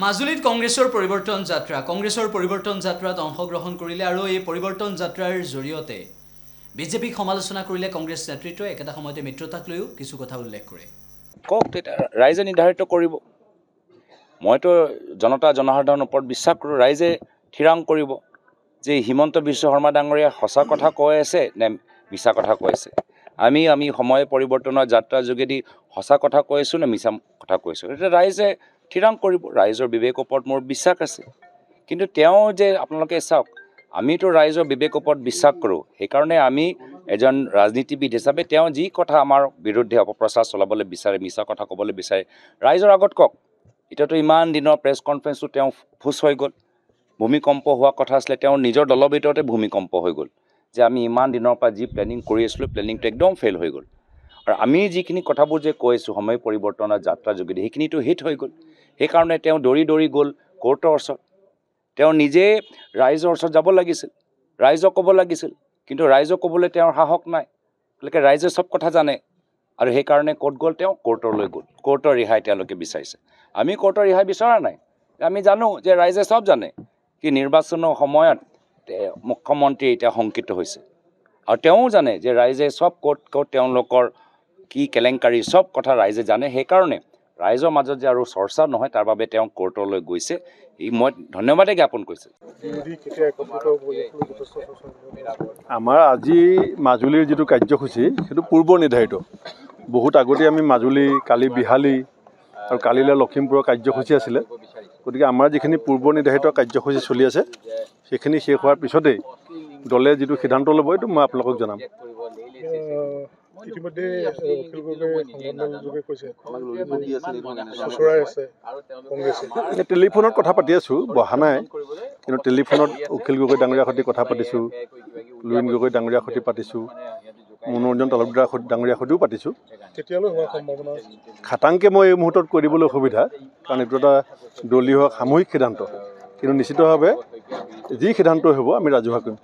মাজুলীত কংগ্ৰেছৰ পৰিৱৰ্তন যাত্ৰাত অংশগ্ৰহণ কৰিলে আৰু এই পৰিৱৰ্তন যাত্ৰাৰ জৰিয়তে বিজেপিক সমালোচনা কৰিলে কংগ্ৰেছ নেতৃত্বই একেটা সময়তে মিত্ৰতাক লৈও কিছু কথা উল্লেখ কৰে। কওক ৰাইজে নিৰ্ধাৰিত কৰিব। মইতো জনসাধাৰণৰ ওপৰত বিশ্বাস কৰোঁ। ৰাইজে থিৰাং কৰিব যে হিমন্ত বিশ্ব শৰ্মা ডাঙৰীয়া সঁচা কথা কৈ আছে নে মিছা কথা কৈ আছে। আমি সময় পৰিৱৰ্তনৰ যাত্ৰাৰ যোগেদি সঁচা কথা কৈ আছোঁ নে মিছা কথা কৈছোঁ, এতিয়া ৰাইজে থিৰাং কৰিব। ৰাইজৰ বিবেকৰ ওপৰত মোৰ বিশ্বাস আছে। কিন্তু তেওঁ যে আপোনালোকে চাওক, আমিতো ৰাইজৰ বিবেকৰ ওপৰত বিশ্বাস কৰোঁ। সেইকাৰণে আমি এজন ৰাজনীতিবিদ হিচাপে তেওঁ যি কথা আমাৰ বিৰুদ্ধে অপপ্ৰচাৰ চলাবলৈ বিচাৰে, মিছা কথা ক'বলৈ বিচাৰে, ৰাইজৰ আগত কওক। এতিয়াতো ইমান দিনৰ প্ৰেছ কনফাৰেঞ্চটো তেওঁ ফুচ হৈ গ'ল। ভূমিকম্প হোৱা কথা আছিলে, তেওঁৰ নিজৰ দলৰ ভিতৰতে ভূমিকম্প হৈ গ'ল। যে আমি ইমান দিনৰ পৰা যি প্লেনিং কৰি আছিলোঁ, প্লেনিংটো একদম ফেইল হৈ গ'ল। আৰু আমি যিখিনি কথাবোৰ যে কৈ আছোঁ সময় পৰিৱৰ্তনৰ যাত্ৰাৰ যোগেদি, সেইখিনিতো হিট হৈ গ'ল। সেইকাৰণে তেওঁ দৌৰি গ'ল কোৰ্টৰ ওচৰত। তেওঁ নিজে ৰাইজৰ ওচৰত যাব লাগিছিল, ৰাইজক ক'ব লাগিছিল, কিন্তু ৰাইজক ক'বলৈ তেওঁৰ সাহস নাই। গতিকে ৰাইজে চব কথা জানে আৰু সেইকাৰণে ক'ত গ'ল, তেওঁ কোৰ্টলৈ গ'ল। কোৰ্টৰ ৰেহাই তেওঁলোকে বিচাৰিছে। আমি কোৰ্টৰ ৰেহাই বিচৰা নাই। আমি জানো যে ৰাইজে চব জানে কি নিৰ্বাচনৰ সময়ত মুখ্যমন্ত্ৰী এতিয়া শংকিত হৈছে। আৰু তেওঁও জানে যে ৰাইজে চব ক'ত তেওঁলোকৰ কি কেলেংকাৰী চব কথা ৰাইজে জানে। সেইকাৰণে ৰাইজৰ মাজত যে আৰু চৰ্চা নহয় তাৰ বাবে তেওঁ কোৰ্টলৈ গৈছে। মই ধন্যবাদে জ্ঞাপন কৰিছোঁ। আমাৰ আজি মাজুলীৰ যিটো কাৰ্যসূচী সেইটো পূৰ্ব নিৰ্ধাৰিত। বহুত আগতে আমি মাজুলী, কালি বিহালী আৰু কালিলৈ লখিমপুৰৰ কাৰ্যসূচী আছিলে। গতিকে আমাৰ যিখিনি পূৰ্ব নিৰ্ধাৰিত কাৰ্যসূচী চলি আছে সেইখিনি শেষ হোৱাৰ পিছতেই দলে যিটো সিদ্ধান্ত ল'ব এইটো মই আপোনালোকক জনাম। ইতিমধ্যে টেলিফোনত কথা পাতি আছোঁ, বহা নাই। কিন্তু টেলিফোনত অখিল গগৈ ডাঙৰীয়াৰ সৈতে কথা পাতিছোঁ, লুৰিণ গগৈ ডাঙৰীয়াৰ সৈতে পাতিছোঁ, মনোৰঞ্জন তালুকদাৰ ডাঙৰীয়াৰ সৈতেও পাতিছোঁ। খাটাংকৈ মই এই মুহূৰ্তত কৈ দিবলৈ অসুবিধা, কাৰণ এইটো এটা দলীয় সামূহিক সিদ্ধান্ত। কিন্তু নিশ্চিতভাৱে যি সিদ্ধান্ত হ'ব আমি ৰাজহুৱা কৰিম।